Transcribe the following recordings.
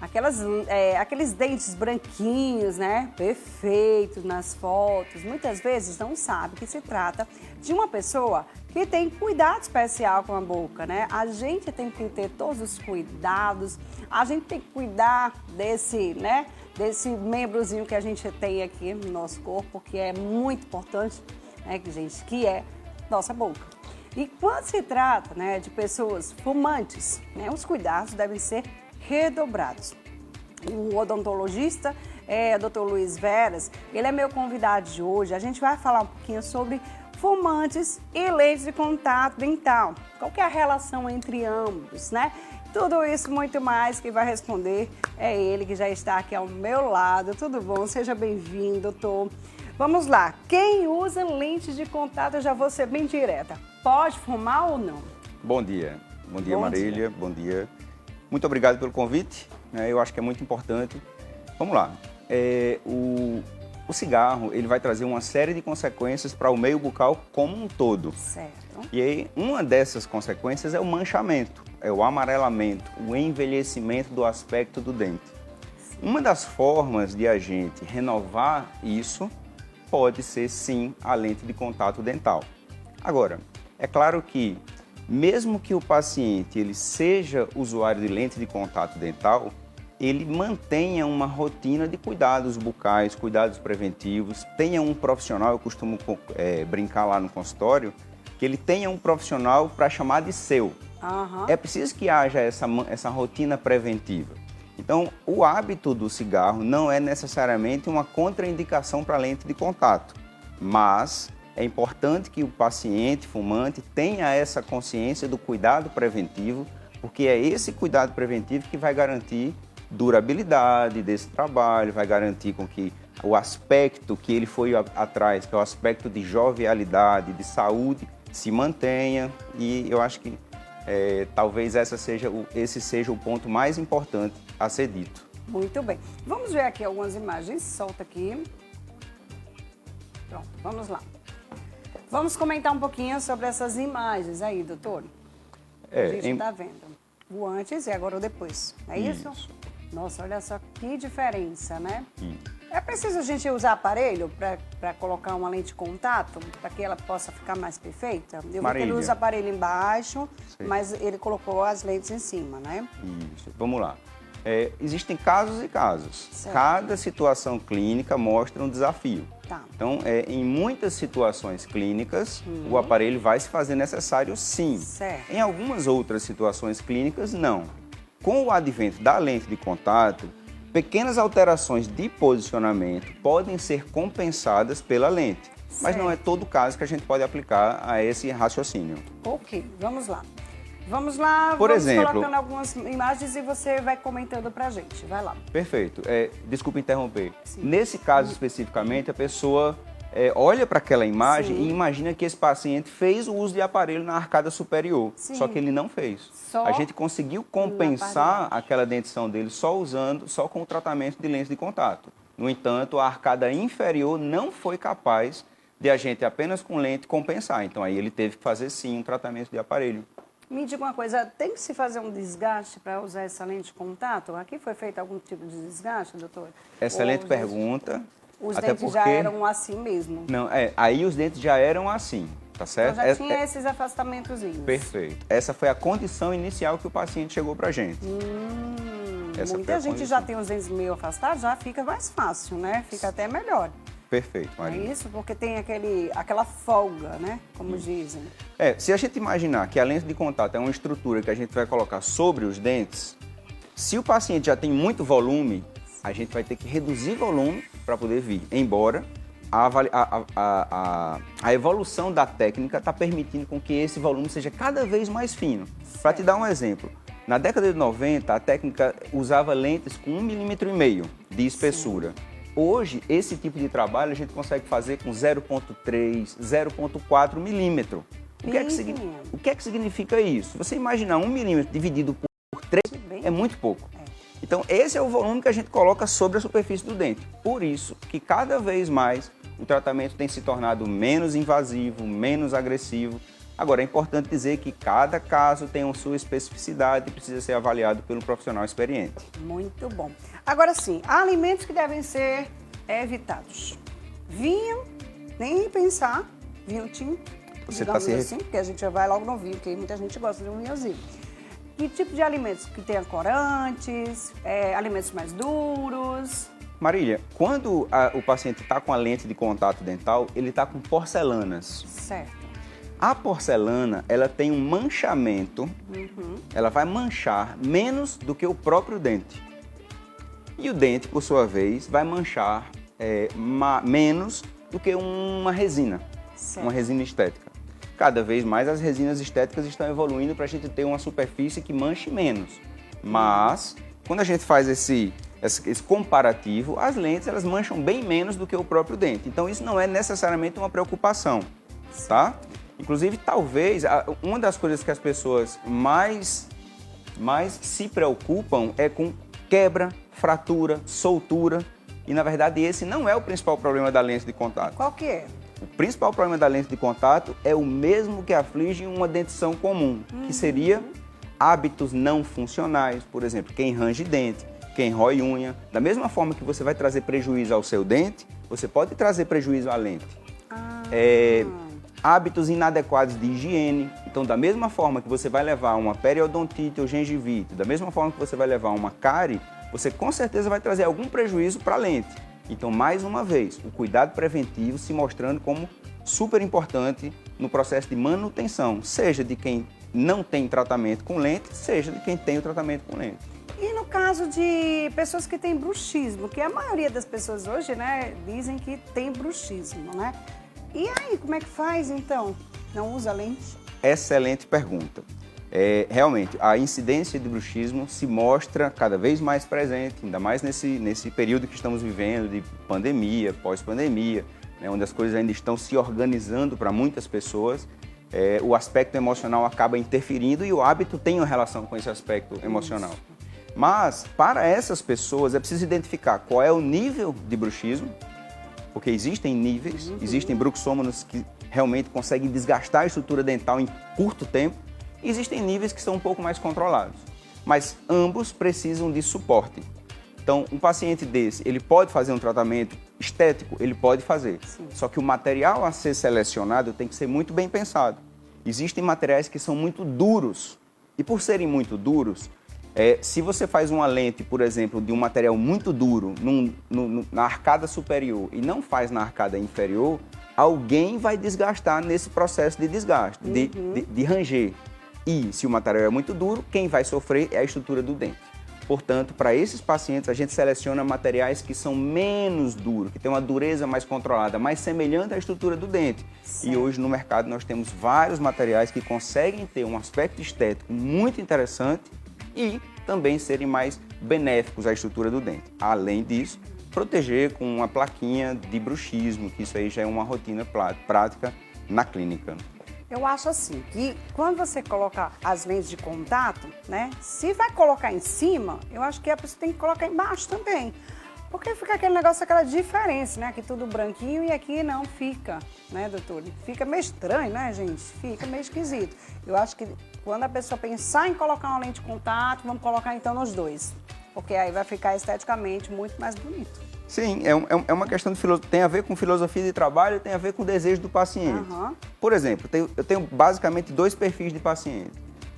aqueles dentes branquinhos, né? Perfeitos nas fotos. Muitas vezes não sabe que se trata de uma pessoa que tem cuidado especial com a boca, né? A gente tem que ter todos os cuidados, a gente tem que cuidar desse, né? Desse membrozinho que a gente tem aqui no nosso corpo, que é muito importante, né, gente, que é nossa boca. E quando se trata, né, de pessoas fumantes, né, os cuidados devem ser redobrados. O odontologista, Dr. Luiz Veras, ele é meu convidado de hoje. A gente vai falar um pouquinho sobre fumantes e lentes de contato dental. Qual que é a relação entre ambos, né? Tudo isso muito mais que vai responder é ele que já está aqui ao meu lado. Tudo bom? Seja bem-vindo, doutor. Vamos lá. Quem usa lentes de contato, eu já vou ser bem direta. Pode fumar ou não? Bom dia. Bom dia, Marília. Bom dia. Muito obrigado pelo convite. Eu acho que é muito importante. Vamos lá. O cigarro, ele vai trazer uma série de consequências para o meio bucal como um todo. Certo. E aí, uma dessas consequências é o manchamento, é o amarelamento, o envelhecimento do aspecto do dente. Sim. Uma das formas de a gente renovar isso pode ser, sim, a lente de contato dental. Agora, é claro que, mesmo que o paciente ele seja usuário de lente de contato dental, ele mantenha uma rotina de cuidados bucais, cuidados preventivos, tenha um profissional, eu costumo brincar lá no consultório, que ele tenha um profissional para chamar de seu. Uhum. É preciso que haja essa rotina preventiva. Então, o hábito do cigarro não é necessariamente uma contraindicação para a lente de contato, mas é importante que o paciente fumante tenha essa consciência do cuidado preventivo, porque é esse cuidado preventivo que vai garantir durabilidade desse trabalho, vai garantir com que o aspecto que ele foi atrás, que é o aspecto de jovialidade, de saúde, se mantenha. E eu acho que talvez esse seja o ponto mais importante a ser dito. Muito bem. Vamos ver aqui algumas imagens. Solta aqui. Pronto, vamos lá. Vamos comentar um pouquinho sobre essas imagens aí, doutor. A gente está vendo o antes e agora o depois. É isso? Nossa, olha só que diferença, né? É preciso a gente usar aparelho para colocar uma lente de contato, para que ela possa ficar mais perfeita? Eu vi que ele usa aparelho embaixo, mas ele colocou as lentes em cima, né? Isso. Vamos lá. Existem casos e casos. Certo. Cada situação clínica mostra um desafio. Tá. Então, em muitas situações clínicas, o aparelho vai se fazer necessário, sim. Certo. Em algumas outras situações clínicas, não. Com o advento da lente de contato, pequenas alterações de posicionamento podem ser compensadas pela lente, mas não é todo caso que a gente pode aplicar a esse raciocínio. Ok, vamos lá. Vamos lá, Por exemplo, colocando algumas imagens e você vai comentando pra gente. Vai lá. Perfeito. Desculpa interromper. Sim. Nesse caso especificamente, a pessoa olha para aquela imagem e imagina que esse paciente fez o uso de aparelho na arcada superior, só que ele não fez. A gente conseguiu compensar aquela dentição dele só com o tratamento de lente de contato. No entanto, a arcada inferior não foi capaz de a gente apenas com lente compensar. Então aí ele teve que fazer sim um tratamento de aparelho. Me diga uma coisa, tem que se fazer um desgaste para usar essa lente de contato? Aqui foi feito algum tipo de desgaste, doutor? Excelente pergunta. Os dentes já eram assim mesmo? Não, aí os dentes já eram assim, tá certo? Então já tinha esses afastamentozinhos. Perfeito. Essa foi a condição inicial que o paciente chegou pra gente. Muita gente já tem os dentes meio afastados, já fica mais fácil, né? Fica até melhor. Perfeito, Maria. É isso? Porque tem aquela folga, né? Como dizem. Se a gente imaginar que a lente de contato é uma estrutura que a gente vai colocar sobre os dentes, se o paciente já tem muito volume, a gente vai ter que reduzir volume para poder vir. Embora a evolução da técnica está permitindo com que esse volume seja cada vez mais fino. Para te dar um exemplo, na década de 90, a técnica usava lentes com 1,5 mm de espessura. Sim. Hoje, esse tipo de trabalho a gente consegue fazer com 0,3, 0,4 milímetro. O que é que significa isso? Você imaginar 1 milímetro dividido por 3 é muito pouco. Então, esse é o volume que a gente coloca sobre a superfície do dente. Por isso que cada vez mais o tratamento tem se tornado menos invasivo, menos agressivo. Agora, é importante dizer que cada caso tem a sua especificidade e precisa ser avaliado pelo profissional experiente. Muito bom. Agora sim, há alimentos que devem ser evitados. Vinho, nem pensar, vinho tinto, Você digamos tá se assim, porque a gente já vai logo no vinho, porque muita gente gosta de um vinhozinho. Que tipo de alimentos que tenha corantes, alimentos mais duros? Marília, quando o paciente está com a lente de contato dental, ele está com porcelanas. Certo. A porcelana, ela tem um manchamento, ela vai manchar menos do que o próprio dente. E o dente, por sua vez, vai manchar menos do que uma resina, Certo. uma resina estética. Cada vez mais as resinas estéticas estão evoluindo para a gente ter uma superfície que manche menos. Mas, quando a gente faz esse comparativo, as lentes elas mancham bem menos do que o próprio dente. Então, isso não é necessariamente uma preocupação, tá? Inclusive, talvez, uma das coisas que as pessoas mais se preocupam é com quebra, fratura, soltura. E, na verdade, esse não é o principal problema da lente de contato. Qual que é? O principal problema da lente de contato é o mesmo que aflige uma dentição comum, que seria hábitos não funcionais. Por exemplo, quem range dente, quem rói unha. Da mesma forma que você vai trazer prejuízo ao seu dente, você pode trazer prejuízo à lente. Hábitos inadequados de higiene. Então, da mesma forma que você vai levar uma periodontite ou gengivite, da mesma forma que você vai levar uma cárie, você com certeza vai trazer algum prejuízo para a lente. Então, mais uma vez, o cuidado preventivo se mostrando como super importante no processo de manutenção, seja de quem não tem tratamento com lente, seja de quem tem o tratamento com lente. E no caso de pessoas que têm bruxismo, que a maioria das pessoas hoje, né, dizem que tem bruxismo, né? E aí, como é que faz então? Não usa lente? Excelente pergunta. Realmente, a incidência de bruxismo se mostra cada vez mais presente, ainda mais nesse período que estamos vivendo de pandemia, pós-pandemia, né, onde as coisas ainda estão se organizando para muitas pessoas. O aspecto emocional acaba interferindo e o hábito tem uma relação com esse aspecto emocional. Mas, para essas pessoas, é preciso identificar qual é o nível de bruxismo, porque existem níveis, existem bruxômonas que realmente conseguem desgastar a estrutura dental em curto tempo, e existem níveis que são um pouco mais controlados. Mas ambos precisam de suporte. Então, um paciente desse, ele pode fazer um tratamento estético? Ele pode fazer. Sim. Só que o material a ser selecionado tem que ser muito bem pensado. Existem materiais que são muito duros. E por serem muito duros, se você faz uma lente, por exemplo, de um material muito duro na arcada superior e não faz na arcada inferior, alguém vai desgastar nesse processo de desgaste, de ranger. E se o material é muito duro, quem vai sofrer é a estrutura do dente. Portanto, para esses pacientes, a gente seleciona materiais que são menos duros, que têm uma dureza mais controlada, mais semelhante à estrutura do dente. Certo. E hoje no mercado nós temos vários materiais que conseguem ter um aspecto estético muito interessante e também serem mais benéficos à estrutura do dente. Além disso, proteger com uma plaquinha de bruxismo, que isso aí já é uma rotina prática na clínica. Eu acho assim, que quando você coloca as lentes de contato, né, se vai colocar em cima, eu acho que a pessoa tem que colocar embaixo também. Porque fica aquele negócio, aquela diferença, né, aqui tudo branquinho e aqui não fica, né, doutor? Fica meio estranho, né, gente? Fica meio esquisito. Eu acho que quando a pessoa pensar em colocar uma lente de contato, vamos colocar então nos dois. Porque aí vai ficar esteticamente muito mais bonito. Sim, é uma questão de filosofia, tem a ver com filosofia de trabalho, tem a ver com o desejo do paciente. Por exemplo, eu tenho basicamente dois perfis de paciente.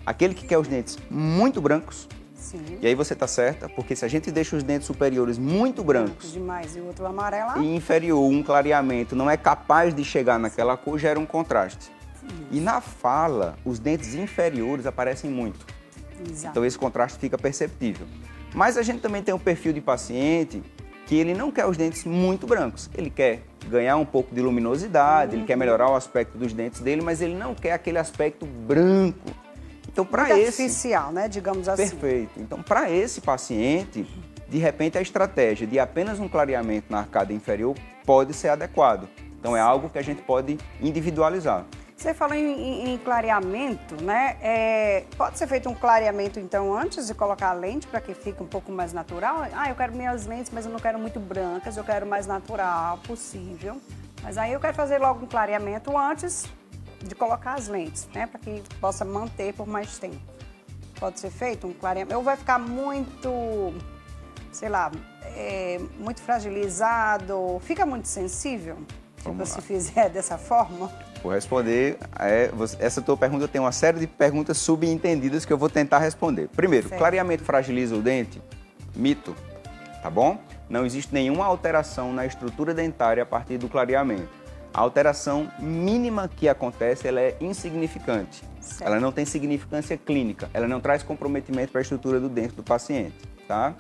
Aquele que quer os dentes muito brancos, sim. E aí você está certa, porque se a gente deixa os dentes superiores muito brancos demais e o outro amarelo e inferior, um clareamento, não é capaz de chegar naquela cor, gera um contraste. Isso. E na fala, os dentes inferiores aparecem muito. Exato. Então esse contraste fica perceptível. Mas a gente também tem um perfil de paciente que ele não quer os dentes muito brancos. Ele quer ganhar um pouco de luminosidade, ele quer melhorar o aspecto dos dentes dele, mas ele não quer aquele aspecto branco. Então, para esse... artificial, né? Digamos assim. Perfeito. Então, para esse paciente, de repente, a estratégia de apenas um clareamento na arcada inferior pode ser adequado. Então, é algo que a gente pode individualizar. Você falou em clareamento, né? Pode ser feito um clareamento, então, antes de colocar a lente, para que fique um pouco mais natural? Eu quero minhas lentes, mas eu não quero muito brancas, eu quero mais natural possível. Mas aí eu quero fazer logo um clareamento antes de colocar as lentes, né? Para que possa manter por mais tempo. Pode ser feito um clareamento. Ou vai ficar muito, sei lá, muito fragilizado, fica muito sensível, se fizer dessa forma? Vou responder. Essa tua pergunta tem uma série de perguntas subentendidas que eu vou tentar responder. Primeiro, certo. Clareamento fragiliza o dente? Mito, tá bom? Não existe nenhuma alteração na estrutura dentária a partir do clareamento. A alteração mínima que acontece, ela é insignificante. Certo. Ela não tem significância clínica, ela não traz comprometimento para a estrutura do dente do paciente, tá?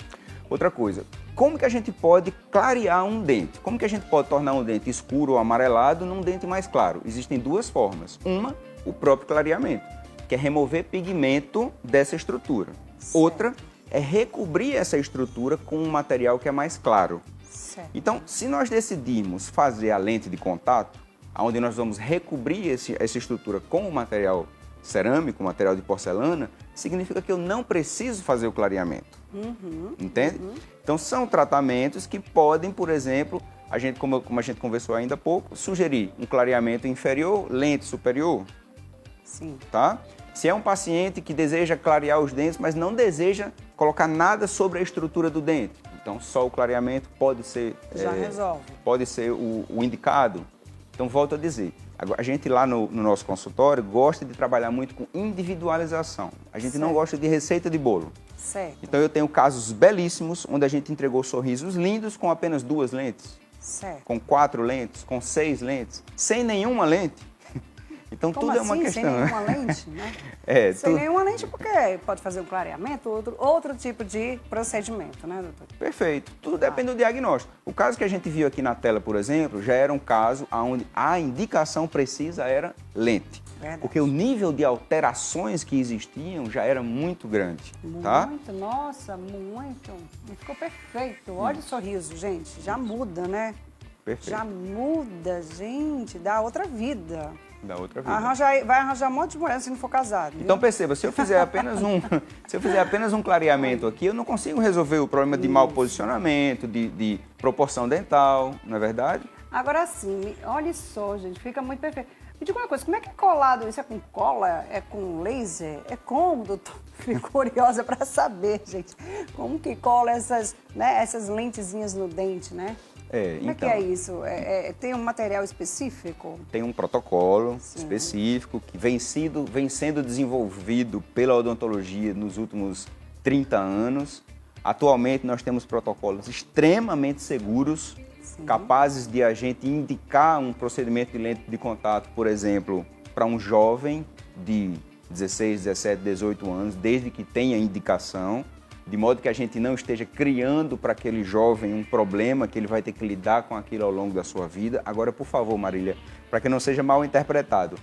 Outra coisa, como que a gente pode clarear um dente? Como que a gente pode tornar um dente escuro ou amarelado num dente mais claro? Existem duas formas. Uma, o próprio clareamento, que é remover pigmento dessa estrutura. Certo. Outra é recobrir essa estrutura com um material que é mais claro. Certo. Então, se nós decidirmos fazer a lente de contato, onde nós vamos recobrir essa estrutura com o material cerâmico, material de porcelana, significa que eu não preciso fazer o clareamento. Entende? Então, são tratamentos que podem, por exemplo, como a gente conversou ainda há pouco, sugerir um clareamento inferior, lente superior. Sim. Tá? Se é um paciente que deseja clarear os dentes, mas não deseja colocar nada sobre a estrutura do dente, então só o clareamento pode ser... Já resolve. Pode ser o indicado. Então, volto a dizer, a gente lá no nosso consultório gosta de trabalhar muito com individualização. A gente não gosta de receita de bolo. Certo. Então, eu tenho casos belíssimos onde a gente entregou sorrisos lindos com apenas 2 lentes, Certo. com 4 lentes, com 6 lentes, sem nenhuma lente. Então, Como tudo assim? é uma questão. Sem nenhuma lente, né? Sem nenhuma lente, porque pode fazer um clareamento, outro tipo de procedimento, né, doutor? Perfeito. Tudo depende do diagnóstico. O caso que a gente viu aqui na tela, por exemplo, já era um caso onde a indicação precisa era lente. Verdade. Porque o nível de alterações que existiam já era muito grande, tá? Muito, nossa, muito. E ficou perfeito. Olha o sorriso, gente. Já muda, né? Perfeito. Já muda, gente. Dá outra vida. Da outra vida. Vai arranjar um monte de mulher se não for casado. Viu? Então perceba, se eu fizer apenas um clareamento aqui, eu não consigo resolver o problema de mau posicionamento, de proporção dental, não é verdade? Agora sim, olha só, gente, fica muito perfeito. Me diga uma coisa, como é que é colado isso? É com cola? É com laser? É como, doutor? Fico curiosa para saber, gente. Como que cola essas lentezinhas no dente, né? Como é que é isso? Tem um material específico? Tem um protocolo específico que vem sendo desenvolvido pela odontologia nos últimos 30 anos. Atualmente nós temos protocolos extremamente seguros, capazes de a gente indicar um procedimento de lente de contato, por exemplo, para um jovem de 16, 17, 18 anos, desde que tenha indicação, de modo que a gente não esteja criando para aquele jovem um problema que ele vai ter que lidar com aquilo ao longo da sua vida. Agora, por favor, Marília, para que não seja mal interpretado,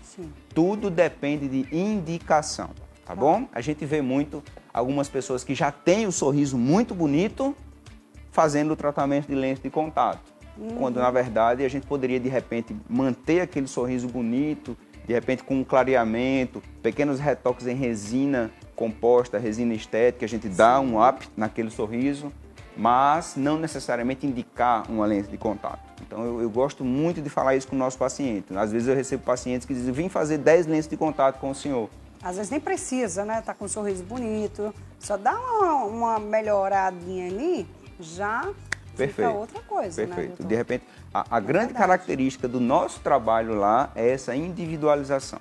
tudo depende de indicação, tá bom? A gente vê muito algumas pessoas que já têm o sorriso muito bonito fazendo o tratamento de lente de contato, quando, na verdade, a gente poderia, de repente, manter aquele sorriso bonito, de repente, com um clareamento, pequenos retoques em resina composta, resina estética, a gente dá um up naquele sorriso, mas não necessariamente indicar uma lente de contato. Então, eu gosto muito de falar isso com o nosso paciente. Às vezes eu recebo pacientes que dizem, vim fazer 10 lentes de contato com o senhor. Às vezes nem precisa, né? Tá com um sorriso bonito, só dá uma melhoradinha ali, já fica outra coisa, né, doutor? De repente, a grande característica do nosso trabalho lá é essa individualização.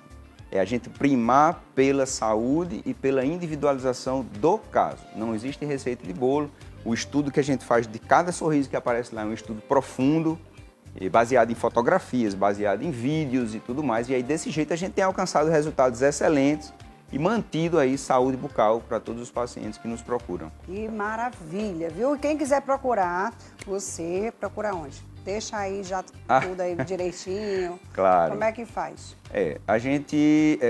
É a gente primar pela saúde e pela individualização do caso. Não existe receita de bolo. O estudo que a gente faz de cada sorriso que aparece lá é um estudo profundo, baseado em fotografias, baseado em vídeos e tudo mais. E aí, desse jeito, a gente tem alcançado resultados excelentes e mantido aí saúde bucal para todos os pacientes que nos procuram. Que maravilha, viu? E quem quiser procurar, você procura onde? Deixa aí já tudo aí direitinho. Claro. Como é que faz?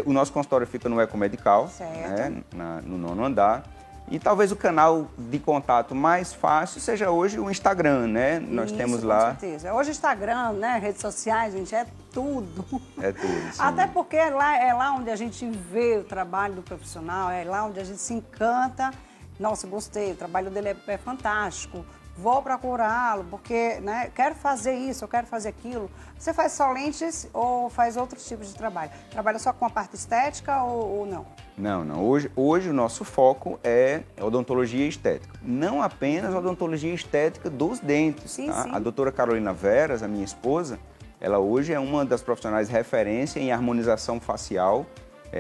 O nosso consultório fica no Ecomedical, né, no 9º andar. E talvez o canal de contato mais fácil seja hoje o Instagram, né? Nós temos lá. Com certeza. Hoje Instagram, né? Redes sociais, gente, é tudo. É tudo, sim. Até porque é lá onde a gente vê o trabalho do profissional, é lá onde a gente se encanta. Nossa, gostei, o trabalho dele é fantástico. vou procurá-lo porque, né, quero fazer isso, eu quero fazer aquilo. Você faz só lentes ou faz outros tipos de trabalho? Trabalha só com a parte estética ou não? Não. Hoje o nosso foco é odontologia estética. Não apenas odontologia estética dos dentes. Sim, tá? sim. A doutora Carolina Veras, a minha esposa, ela hoje é uma das profissionais de referência em harmonização facial.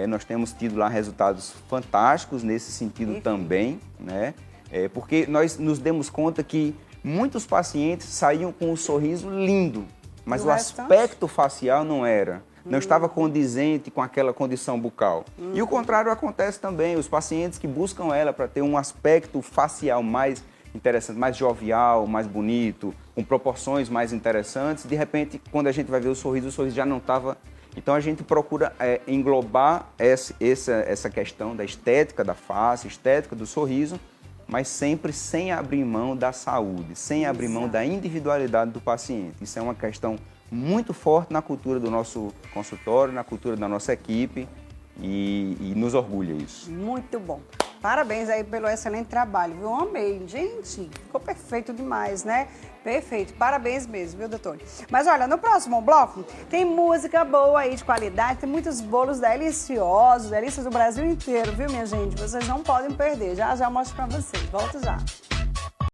Nós temos tido lá resultados fantásticos nesse sentido também, né? Porque nós nos demos conta que muitos pacientes saíam com um sorriso lindo, mas o aspecto facial não era. Não estava condizente com aquela condição bucal. E o contrário acontece também. Os pacientes que buscam ela para ter um aspecto facial mais interessante, mais jovial, mais bonito, com proporções mais interessantes, de repente, quando a gente vai ver o sorriso já não estava. Então a gente procura englobar essa questão da estética da face, estética do sorriso, mas sempre sem abrir mão da saúde, sem abrir mão da individualidade do paciente. Isso é uma questão muito forte na cultura do nosso consultório, na cultura da nossa equipe e nos orgulha isso. Muito bom. Parabéns aí pelo excelente trabalho, viu? Eu amei, gente. Ficou perfeito demais, né? Perfeito. Parabéns mesmo, viu, doutor? Mas olha, no próximo bloco tem música boa aí de qualidade, tem muitos bolos deliciosos, delícias do Brasil inteiro, viu, minha gente? Vocês não podem perder. Já mostro pra vocês. Volto já.